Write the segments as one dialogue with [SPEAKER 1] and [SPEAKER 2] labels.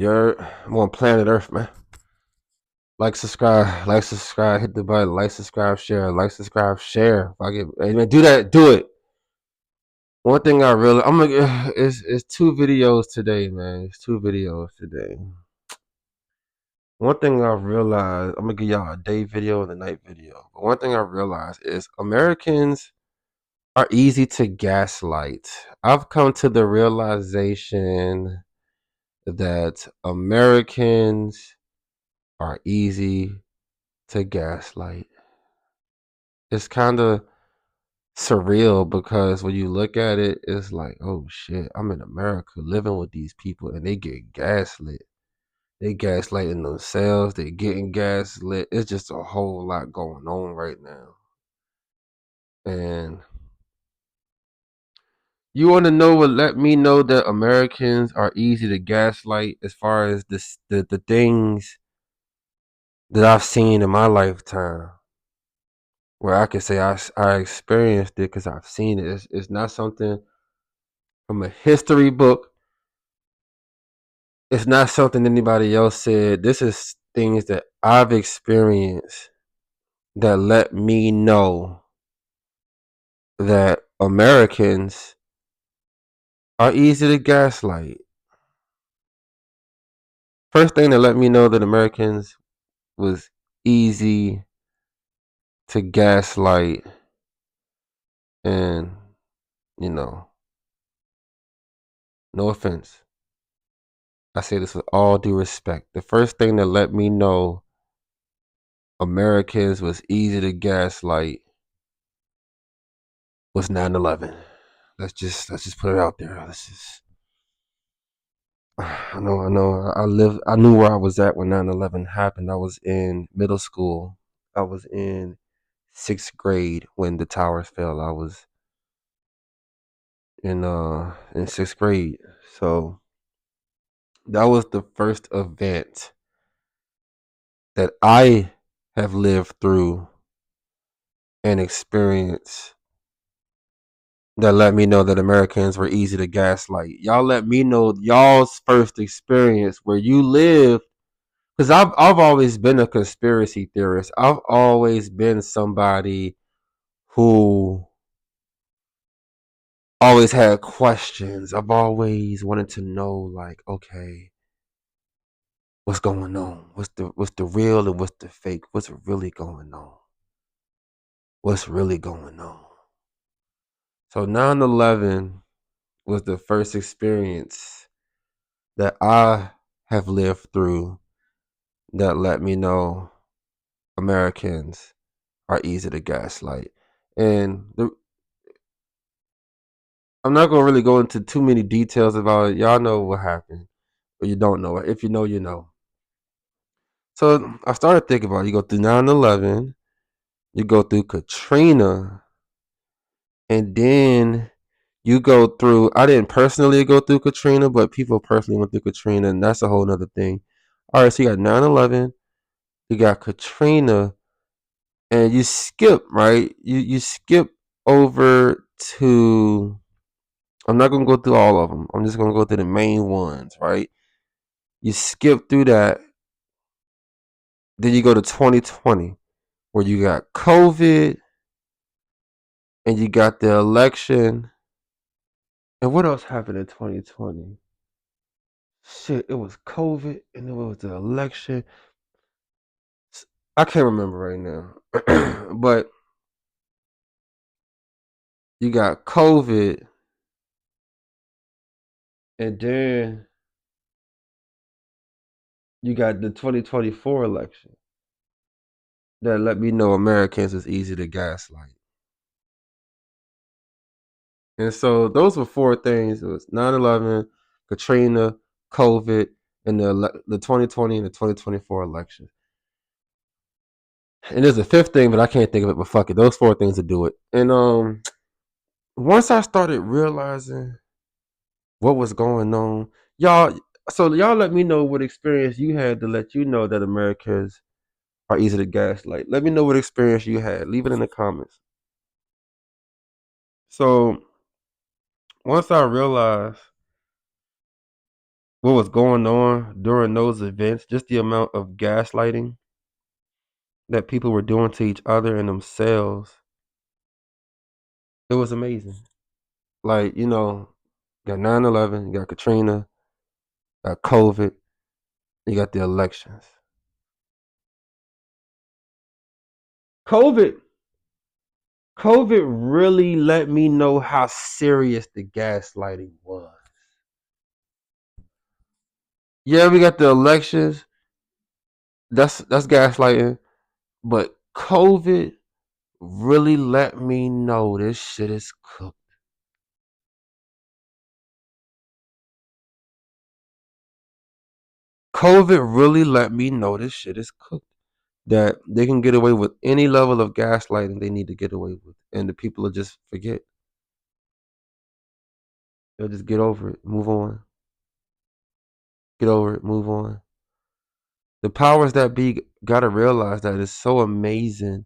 [SPEAKER 1] I'm on planet Earth, man. Like, subscribe, hit the button, like, subscribe, share, like, subscribe, share. If I get, hey, man, do that, do it. One thing I really, I'm gonna, it's two videos today, man. It's two videos today. One thing I realized, I'm gonna give y'all a day video and a night video. But one thing I realized is Americans are easy to gaslight. I've come to the realization that Americans are easy to gaslight. It's kind of surreal because when you look at it, it's like, oh shit, I'm in America living with these people and they get gaslit. They gaslighting themselves, they getting gaslit. It's just a whole lot going on right now. And you want to know what let me know that Americans are easy to gaslight as far as the things that I've seen in my lifetime where I can say I experienced it because I've seen it. It's not something from a history book. It's not something anybody else said. This is things that I've experienced that let me know that Americans are easy to gaslight. First thing that let me know that Americans was easy to gaslight, and you know, no offense. I say this with all due respect. The first thing that let me know Americans was easy to gaslight was 9/11. Let's just put it out there. Let's just I know. I knew where I was at when 9/11 happened. I was in middle school. I was in 6th grade when the towers fell. I was in 6th grade. So that was the first event that I have lived through and experienced that let me know that Americans were easy to gaslight. Y'all let me know y'all's first experience where you live, because I've always been a conspiracy theorist. I've always been somebody who always had questions. I've always wanted to know, like, okay, what's going on? What's the real and what's the fake? What's really going on? What's really going on? So 9/11 was the first experience that I have lived through that let me know Americans are easy to gaslight. And I'm not gonna really go into too many details about it. Y'all know what happened, or you don't know it. If you know, you know. So I started thinking about it. You go through 9/11, you go through Katrina, and then you go through. I didn't personally go through Katrina, but people personally went through Katrina, and that's a whole nother thing. All right, so you got 9/11, you got Katrina, and you skip, right? You skip over to. I'm not gonna go through all of them. I'm just gonna go through the main ones, right? You skip through that, then you go to 2020, where you got COVID and you got the election. And what else happened in 2020? Shit, it was COVID and it was the election. I can't remember right now, but you got COVID, and then you got the 2024 election that let me know Americans is easy to gaslight. And so those were four things. It was 9/11, Katrina, COVID, and the 2020 and the 2024 election. And there's a fifth thing, but I can't think of it. But fuck it, those four things to do it. And once I started realizing what was going on, y'all. So y'all let me know what experience you had to let you know that Americans are easy to gaslight. Let me know what experience you had. Leave it in the comments. So once I realized what was going on during those events, just the amount of gaslighting that people were doing to each other and themselves, it was amazing. Like, you got 9/11, you got Katrina, got COVID, you got the elections. COVID COVID really let me know how serious the gaslighting was. Yeah, we got the elections. That's gaslighting. But COVID really let me know this shit is cooked. COVID really let me know this shit is cooked. That they can get away with any level of gaslighting they need to get away with. And the people will just forget. They'll just get over it, move on. Get over it, move on. The powers that be gotta realize that it's so amazing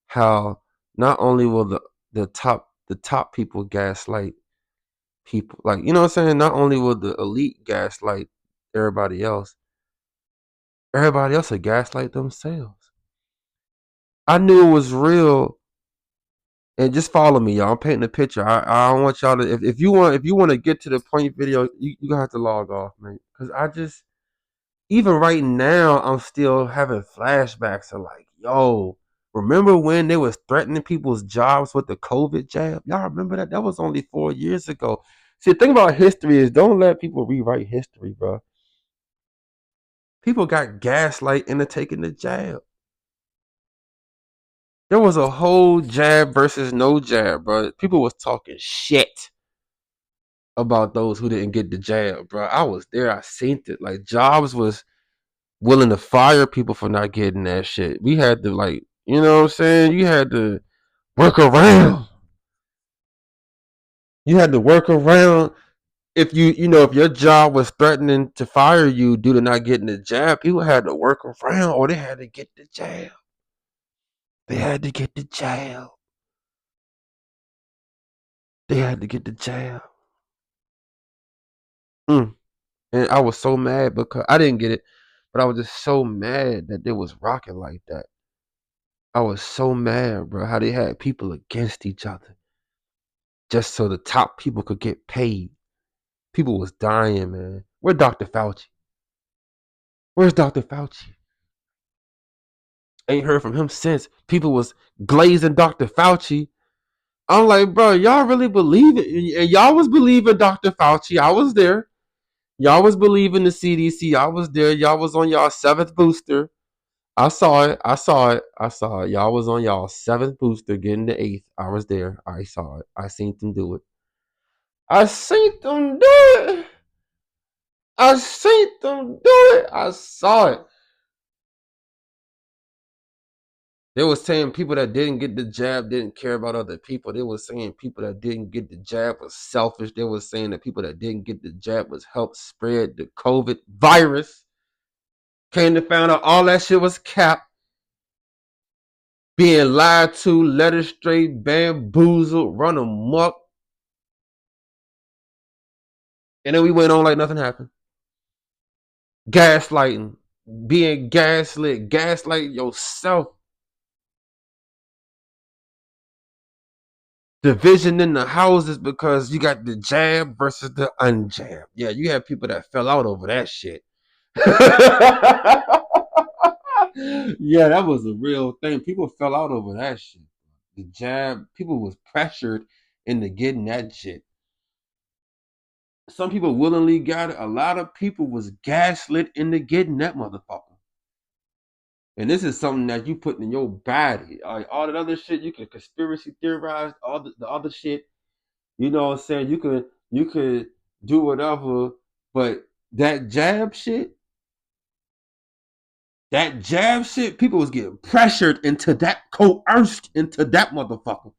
[SPEAKER 1] how not only will the top people gaslight people, like, you know what I'm saying? Not only will the elite gaslight everybody else, everybody else will gaslight themselves. I knew it was real. And just follow me, y'all. I'm painting a picture. I don't want y'all to, if you want to get to the point video, you gonna have to log off, man. Cause I just, even right now, I'm still having flashbacks of like, yo, remember when they was threatening people's jobs with the COVID jab? Y'all remember that? That was only 4 years ago. See, the thing about history is don't let people rewrite history, bro. People got gaslight into taking the jab. There was a whole jab versus no jab, bro. People was talking shit about those who didn't get the jab, bro. I was there. I seen it. Like, Jobs was willing to fire people for not getting that shit. We had to, like, you know what I'm saying? You had to work around. You had to work around if if your job was threatening to fire you due to not getting the jab, people had to work around or they had to get the jab. They had to get the jab. They had to get the jab. Mm. And I was so mad because I didn't get it, but I was just so mad that they was rocking like that. I was so mad, bro, how they had people against each other just so the top people could get paid. People was dying, man. Where Dr. Fauci? Where's Dr. Fauci? Ain't heard from him since. People was glazing Dr. Fauci. I'm like, bro, y'all really believe it? And y'all was believing Dr. Fauci. I was there. Y'all was believing the CDC. I was there. Y'all was on y'all seventh booster. I saw it. I saw it. I saw it. Y'all was on y'all seventh booster, getting the eighth. I was there. I saw it. I seen them do it. I seen them do it. I seen them do it. I saw it. They were saying people that didn't get the jab didn't care about other people. They were saying people that didn't get the jab was selfish. They were saying that people that didn't get the jab was help spread the COVID virus. Came to find out all that shit was cap. Being lied to, led astray, bamboozled, run amok. And then we went on like nothing happened. Gaslighting. Being gaslit. Gaslight yourself. Division in the houses because you got the jab versus the unjab. Yeah, you have people that fell out over that shit. Yeah, that was a real thing. People fell out over that shit. The jab, people was pressured into getting that shit. Some people willingly got it. A lot of people was gaslit into getting that motherfucker. And this is something that you put in your body. Like all that other shit, you can conspiracy theorize all the other shit. You know what I'm saying? You could do whatever, but that jab shit, people was getting pressured into that, coerced into that motherfucker.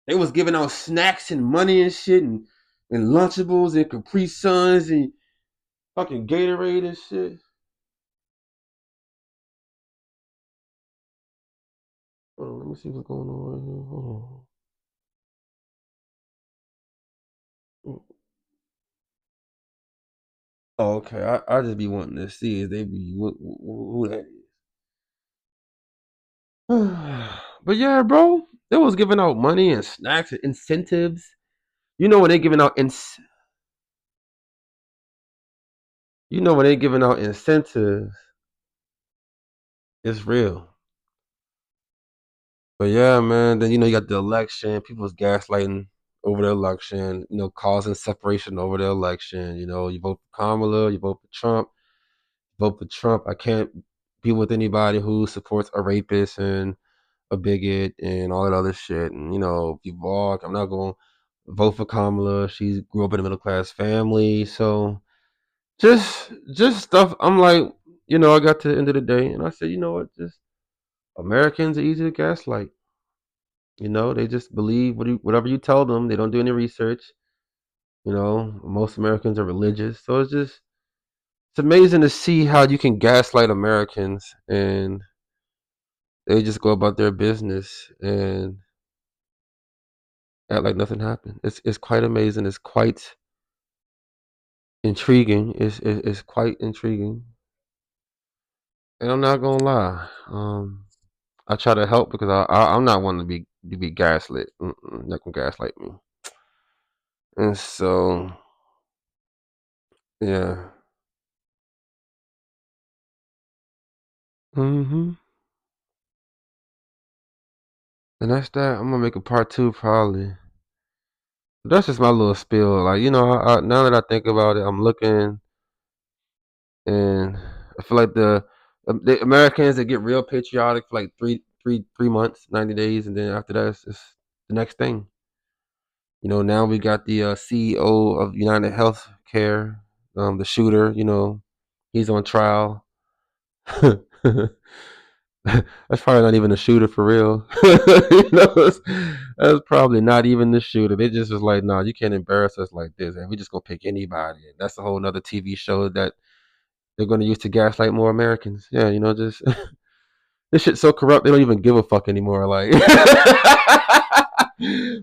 [SPEAKER 1] They was giving out snacks and money and shit and Lunchables and Capri Suns and fucking Gatorade and shit. Hold on, let me see what's going on right here. Hold on. Oh, okay. I just be wanting to see if they be who that is. But yeah, bro, they was giving out money and snacks and incentives. You know when they giving out you know when they giving out incentives, it's real. But yeah, man, then you got the election, people's gaslighting over the election, causing separation over the election. You vote for Kamala, you vote for Trump, vote for Trump. I can't be with anybody who supports a rapist and a bigot and all that other shit. And people walk, I'm not gonna vote for Kamala. She grew up in a middle class family. So just stuff I'm like, I got to the end of the day and I said, you know what, just Americans are easy to gaslight. They just believe whatever you tell them. They don't do any research. Most Americans are religious, so it's amazing to see how you can gaslight Americans and they just go about their business and act like nothing happened. It's quite amazing. It's quite intriguing. It's quite intriguing, and I'm not gonna lie. I try to help because I'm not one to be gaslit. Not gonna gaslight me, and so yeah. hmm And that's that. I'm gonna make a part two probably. That's just my little spiel. Like now that I think about it, I'm looking and I feel like the Americans that get real patriotic for like three months, 90 days, and then after that it's the next thing. Now we got the CEO of United Healthcare, the shooter. He's on trial. That's probably not even a shooter for real. That's probably not even the shooter. They just was like, "No, you can't embarrass us like this, and we just gonna pick anybody." And that's a whole nother TV show that they're gonna use to gaslight more Americans. Yeah, just this shit's so corrupt they don't even give a fuck anymore. Like,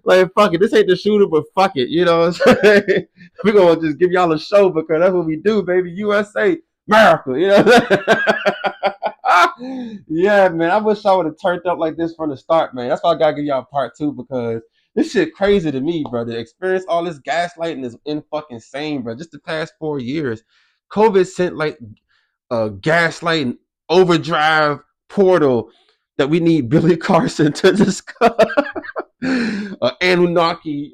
[SPEAKER 1] like fuck it, this ain't the shooter, but fuck it. You know what I'm saying? We gonna just give y'all a show because that's what we do, baby. USA, America. Yeah, man. I wish I would have turned up like this from the start, man. That's why I gotta give y'all part two because this shit crazy to me, bro. To experience all this gaslighting is in fucking insane, bro. Just the past 4 years, COVID sent like a gaslighting overdrive portal that we need Billy Carson to discuss. Anunnaki.